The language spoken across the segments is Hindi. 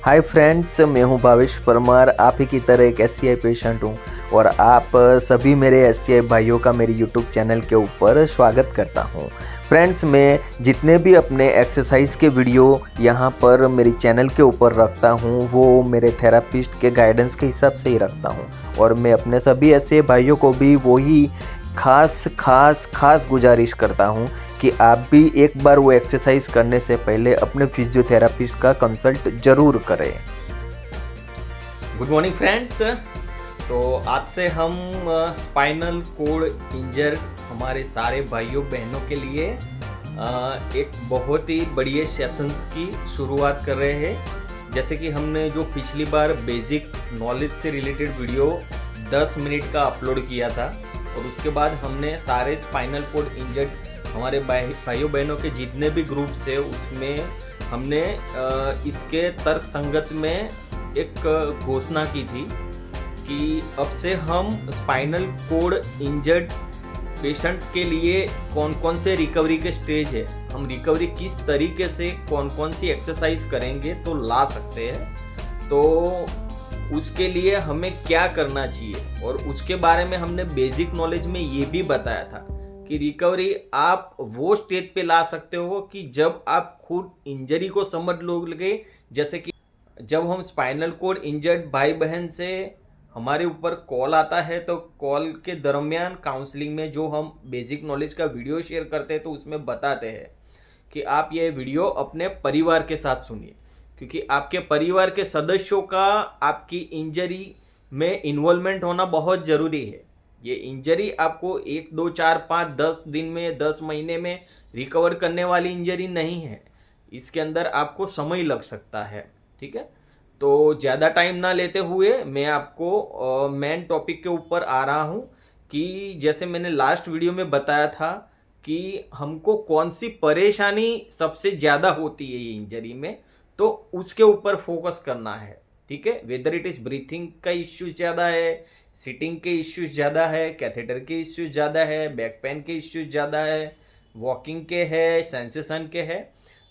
हाय फ्रेंड्स, मैं हूं भावेश परमार। आप ही की तरह एक एससीआई पेशेंट हूं और आप सभी मेरे एससीआई भाइयों का मेरे यूट्यूब चैनल के ऊपर स्वागत करता हूं। फ्रेंड्स, मैं जितने भी अपने एक्सरसाइज के वीडियो यहां पर मेरे चैनल के ऊपर रखता हूं वो मेरे थेरापिस्ट के गाइडेंस के हिसाब से ही रखता हूं और मैं अपने सभी एससीआई भाइयों को भी वही खास गुजारिश करता हूं कि आप भी एक बार वो एक्सरसाइज करने से पहले अपने फिजियोथेरापिस्ट का कंसल्ट जरूर करें। Good morning friends. तो आज से हम स्पाइनल कोड इंजर हमारे सारे भाइयों बहनों के लिए एक बहुत ही बढ़िया सेशंस की शुरुआत कर रहे हैं। जैसे कि हमने जो पिछली बार बेसिक नॉलेज से रिलेटेड वीडियो 10 मिनट का अपलोड किया था और उसके बाद हमने सारे स्पाइनल कोड इंजर्ड हमारे भाइयों बहनों के जितने भी ग्रुप्स है उसमें हमने इसके तर्क संगत में एक घोषणा की थी कि अब से हम स्पाइनल कोड इंजर्ड पेशेंट के लिए कौन कौन से रिकवरी के स्टेज है, हम रिकवरी किस तरीके से कौन कौन सी एक्सरसाइज करेंगे तो ला सकते हैं, तो उसके लिए हमें क्या करना चाहिए। और उसके बारे में हमने बेसिक नॉलेज में ये भी बताया था कि रिकवरी आप वो स्टेज पे ला सकते हो कि जब आप खुद इंजरी को समझ लोगे। जैसे कि जब हम स्पाइनल कोड इंजर्ड भाई बहन से हमारे ऊपर कॉल आता है तो कॉल के दरमियान काउंसलिंग में जो हम बेसिक नॉलेज का वीडियो शेयर करते हैं तो उसमें बताते हैं कि आप ये वीडियो अपने परिवार के साथ सुनिए, क्योंकि आपके परिवार के सदस्यों का आपकी इंजरी में इन्वॉल्वमेंट होना बहुत ज़रूरी है। ये इंजरी आपको 1, 2, 4, 5, 10 दिन में 10 महीने में रिकवर करने वाली इंजरी नहीं है। इसके अंदर आपको समय लग सकता है। ठीक है, तो ज़्यादा टाइम ना लेते हुए मैं आपको मेन टॉपिक के ऊपर आ रहा हूँ कि जैसे मैंने लास्ट वीडियो में बताया था कि हमको कौन सी परेशानी सबसे ज़्यादा होती है ये इंजरी में, तो उसके ऊपर फोकस करना है। ठीक है, वेदर इट इज़ ब्रीथिंग का इश्यू ज़्यादा है, सिटिंग के इश्यूज ज़्यादा है, कैथेटर के इश्यूज ज़्यादा है, बैक पेन के इश्यूज ज़्यादा है, वॉकिंग के है, सेंसेशन के है,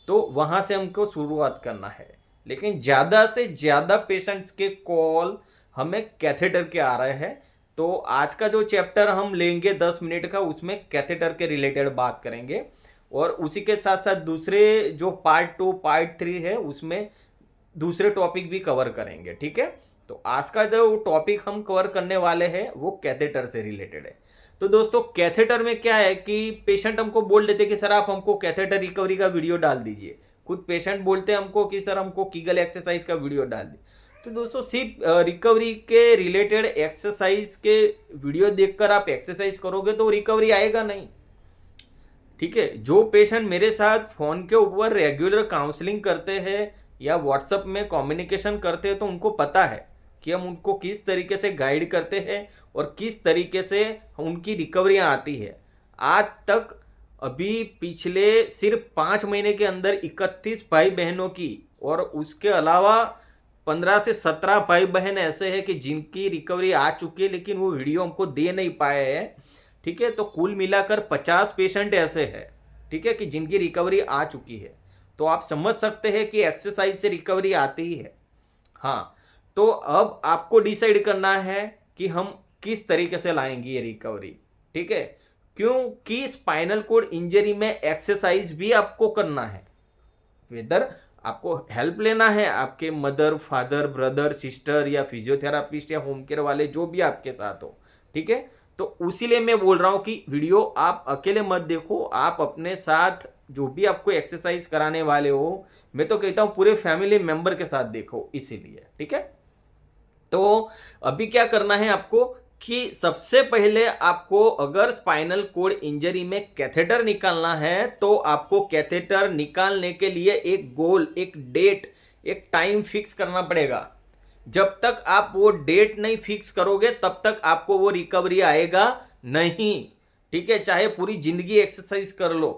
तो वहाँ से हमको शुरुआत करना है। लेकिन ज़्यादा से ज़्यादा पेशेंट्स के कॉल हमें कैथेटर के आ रहे हैं, तो आज का जो चैप्टर हम लेंगे 10 मिनट का उसमें कैथेटर के रिलेटेड बात करेंगे और उसी के साथ साथ दूसरे जो पार्ट 2 पार्ट 3 है उसमें दूसरे टॉपिक भी कवर करेंगे। ठीक है, तो आज का जो टॉपिक हम कवर करने वाले हैं वो कैथेटर से रिलेटेड है। तो दोस्तों, कैथेटर में क्या है कि पेशेंट हमको बोल देते कि सर आप हमको कैथेटर रिकवरी का वीडियो डाल दीजिए। खुद पेशेंट बोलते हैं हमको कि सर हमको कीगल एक्सरसाइज का वीडियो डाल दीजिए। तो दोस्तों, सिर्फ रिकवरी के रिलेटेड एक्सरसाइज के वीडियो देखकर आप एक्सरसाइज करोगे तो रिकवरी आएगा नहीं। ठीक है, जो पेशेंट मेरे साथ फ़ोन के ऊपर रेगुलर काउंसलिंग करते हैं या व्हाट्सएप में कम्युनिकेशन करते हैं तो उनको पता है कि हम उनको किस तरीके से गाइड करते हैं और किस तरीके से उनकी रिकवरियाँ आती है। आज तक अभी पिछले सिर्फ 5 महीने के अंदर 31 भाई बहनों की और उसके अलावा 15 से 17 भाई बहन ऐसे हैं कि जिनकी रिकवरी आ चुकी है लेकिन वो वीडियो हमको दे नहीं पाए हैं। ठीक है, तो कुल मिलाकर 50 पेशेंट ऐसे हैं, ठीक है, कि जिनकी रिकवरी आ चुकी है। तो आप समझ सकते हैं कि एक्सरसाइज से रिकवरी आती ही है। हाँ, तो अब आपको डिसाइड करना है कि हम किस तरीके से लाएंगे ये रिकवरी। ठीक है, क्योंकि स्पाइनल कोड इंजरी में एक्सरसाइज भी आपको करना है। वेदर आपको हेल्प लेना है आपके मदर, फादर, ब्रदर, सिस्टर या फिजियोथेरापिस्ट या होम केयर वाले जो भी आपके साथ हो। ठीक है, तो उसीलिए मैं बोल रहा हूं कि वीडियो आप अकेले मत देखो, आप अपने साथ जो भी आपको एक्सरसाइज कराने वाले हो, मैं तो कहता हूं पूरे फैमिली मेंबर के साथ देखो इसीलिए। ठीक है, तो अभी क्या करना है आपको कि सबसे पहले आपको अगर स्पाइनल कोड इंजरी में कैथेटर निकालना है तो आपको कैथेटर निकालने के लिए एक गोल, एक डेट, एक टाइम फिक्स करना पड़ेगा। जब तक आप वो डेट नहीं फिक्स करोगे तब तक आपको वो रिकवरी आएगा नहीं। ठीक है, चाहे पूरी जिंदगी एक्सरसाइज कर लो।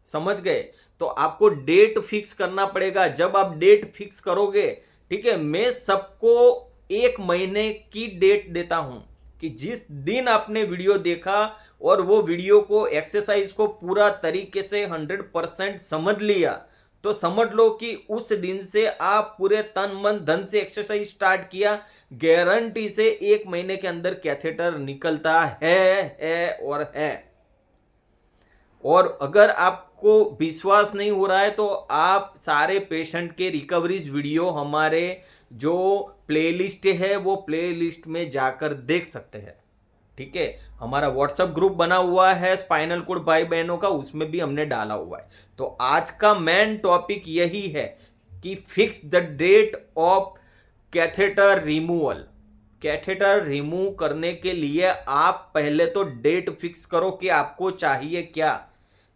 समझ गए? तो आपको डेट फिक्स करना पड़ेगा। जब आप डेट फिक्स करोगे, ठीक है, मैं सबको 1 महीने की डेट देता हूं कि जिस दिन आपने वीडियो देखा और वो वीडियो को एक्सरसाइज को पूरा तरीके से 100% समझ लिया तो समझ लो कि उस दिन से आप पूरे तन मन धन से एक्सरसाइज स्टार्ट किया, गारंटी से 1 महीने के अंदर कैथेटर निकलता है और है। और अगर आपको विश्वास नहीं हो रहा है तो आप सारे पेशेंट के रिकवरीज वीडियो हमारे जो प्लेलिस्ट है वो प्लेलिस्ट में जाकर देख सकते हैं। ठीक है, हमारा व्हाट्सएप ग्रुप बना हुआ है स्पाइनल कोड भाई बहनों का, उसमें भी हमने डाला हुआ है। तो आज का मेन टॉपिक यही है कि fix the date of catheter removal. Catheter remove करने के लिए आप पहले तो डेट फिक्स करो कि आपको चाहिए क्या।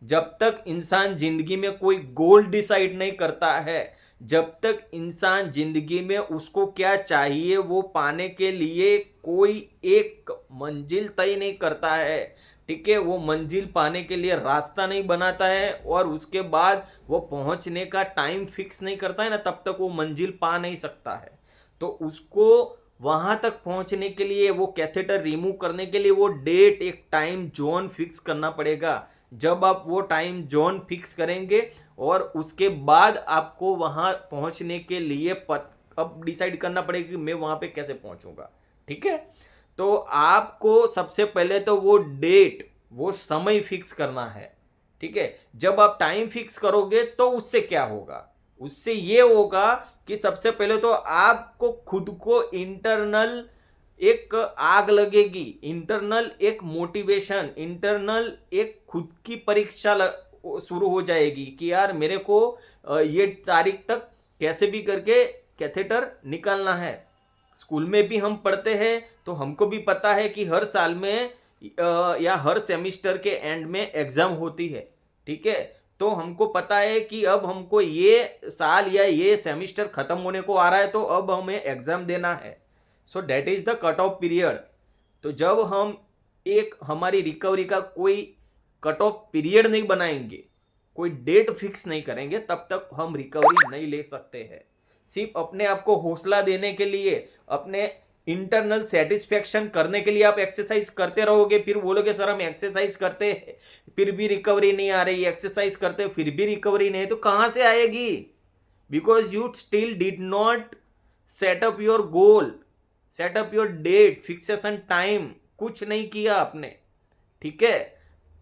जब तक इंसान जिंदगी में कोई गोल डिसाइड नहीं करता है, जब तक इंसान जिंदगी में उसको क्या चाहिए वो पाने के लिए कोई एक मंजिल तय नहीं करता है, ठीक है, वो मंजिल पाने के लिए रास्ता नहीं बनाता है और उसके बाद वो पहुंचने का टाइम फिक्स नहीं करता है ना, तब तक वो मंजिल पा नहीं सकता है। तो उसको वहां तक पहुंचने के लिए, वो कैथेटर रिमूव करने के लिए वो डेट, एक टाइम जोन फिक्स करना पड़ेगा। जब आप वो टाइम जोन फिक्स करेंगे और उसके बाद आपको वहां पहुंचने के लिए अब डिसाइड करना पड़ेगा कि मैं वहां पे कैसे पहुंचूंगा। ठीक है, तो आपको सबसे पहले तो वो डेट, वो समय फिक्स करना है। ठीक है, जब आप टाइम फिक्स करोगे तो उससे क्या होगा, उससे ये होगा कि सबसे पहले तो आपको खुद को इंटरनल एक आग लगेगी, इंटरनल एक मोटिवेशन, इंटरनल एक खुद की परीक्षा शुरू हो जाएगी कि यार मेरे को ये तारीख तक कैसे भी करके कैथेटर निकालना है। स्कूल में भी हम पढ़ते हैं तो हमको भी पता है कि हर साल में या हर सेमिस्टर के एंड में एग्जाम होती है। ठीक है, तो हमको पता है कि अब हमको ये साल या ये सेमिस्टर खत्म होने को आ रहा है तो अब हमें एग्जाम देना है। So that is the cut off period. तो जब हम एक हमारी रिकवरी का कोई कट ऑफ पीरियड नहीं बनाएंगे, कोई डेट फिक्स नहीं करेंगे, तब तक हम रिकवरी नहीं ले सकते हैं। सिर्फ अपने आप को हौसला देने के लिए, अपने इंटरनल सेटिस्फेक्शन करने के लिए आप एक्सरसाइज करते रहोगे, फिर बोलोगे सर हम एक्सरसाइज करते हैं फिर भी रिकवरी नहीं आ रही, एक्सरसाइज करते फिर भी रिकवरी नहीं, तो कहां से आएगी? Because you still did not set up your goal, set up your date, fixation time, कुछ नहीं किया आपने। ठीक है,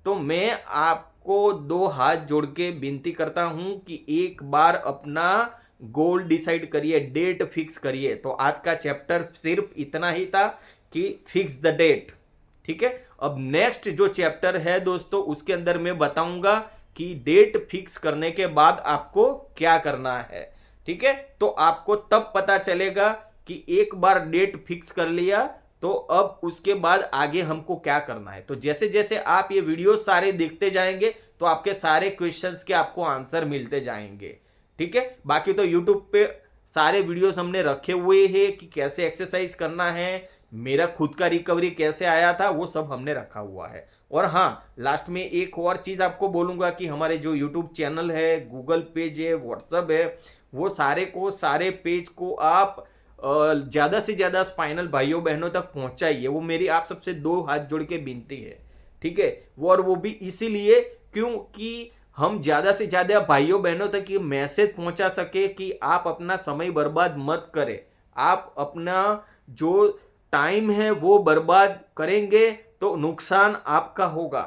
तो मैं आपको 2 हाथ जोड़ के विनती करता हूं कि एक बार अपना गोल डिसाइड करिए, डेट फिक्स करिए। तो आज का चैप्टर सिर्फ इतना ही था कि फिक्स द डेट। ठीक है, अब नेक्स्ट जो चैप्टर है दोस्तों, उसके अंदर मैं बताऊंगा कि डेट फिक्स करने के बाद आपको क्या करना है। ठीक है, तो आपको तब पता चलेगा कि एक बार डेट फिक्स कर लिया तो अब उसके बाद आगे हमको क्या करना है। तो जैसे जैसे आप ये वीडियो सारे देखते जाएंगे तो आपके सारे क्वेश्चंस के आपको आंसर मिलते जाएंगे। ठीक है, बाकी तो यूट्यूब पे सारे वीडियोस हमने रखे हुए हैं कि कैसे एक्सरसाइज करना है, मेरा खुद का रिकवरी कैसे आया था, वो सब हमने रखा हुआ है। और हाँ, लास्ट में एक और चीज आपको बोलूंगा कि हमारे जो यूट्यूब चैनल है, गूगल पेज है, व्हाट्सएप है, वो सारे पेज को आप ज्यादा से ज्यादा स्पाइनल भाइयों बहनों तक पहुंचाइए। वो मेरी आप सबसे 2 हाथ जोड़ के विनती है। ठीक है, और वो भी इसीलिए क्योंकि हम ज्यादा से ज्यादा भाइयों बहनों तक ये मैसेज पहुंचा सके कि आप अपना समय बर्बाद मत करें। आप अपना जो टाइम है वो बर्बाद करेंगे तो नुकसान आपका होगा,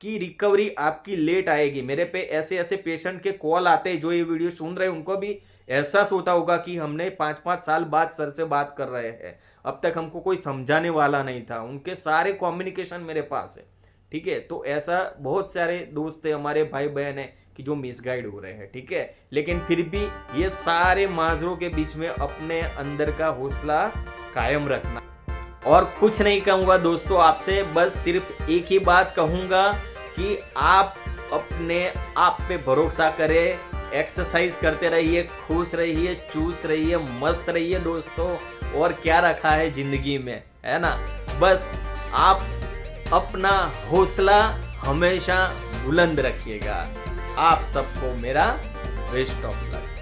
कि रिकवरी आपकी लेट आएगी। मेरे पे ऐसे ऐसे पेशेंट के कॉल आते हैं जो ये वीडियो सुन रहे हैं, उनको भी एहसास होता होगा कि हमने 5-5 साल बाद सर से बात कर रहे हैं, अब तक हमको कोई समझाने वाला नहीं था, उनके सारे कम्युनिकेशन मेरे पास है। ठीक है, तो ऐसा बहुत सारे दोस्त है, हमारे भाई बहन है कि जो मिसगाइड हो रहे हैं। ठीक है, लेकिन फिर भी ये सारे माजरों के बीच में अपने अंदर का हौसला कायम रखना। और कुछ नहीं कहूंगा दोस्तों आपसे, बस सिर्फ एक ही बात कहूंगा कि आप अपने आप पे भरोसा करें, एक्सरसाइज करते रहिए, खुश रहिए, चूस रहिए, मस्त रहिए दोस्तों। और क्या रखा है जिंदगी में, है ना? बस आप अपना हौसला हमेशा बुलंद रखिएगा। आप सबको मेरा बेस्ट ऑफ लक।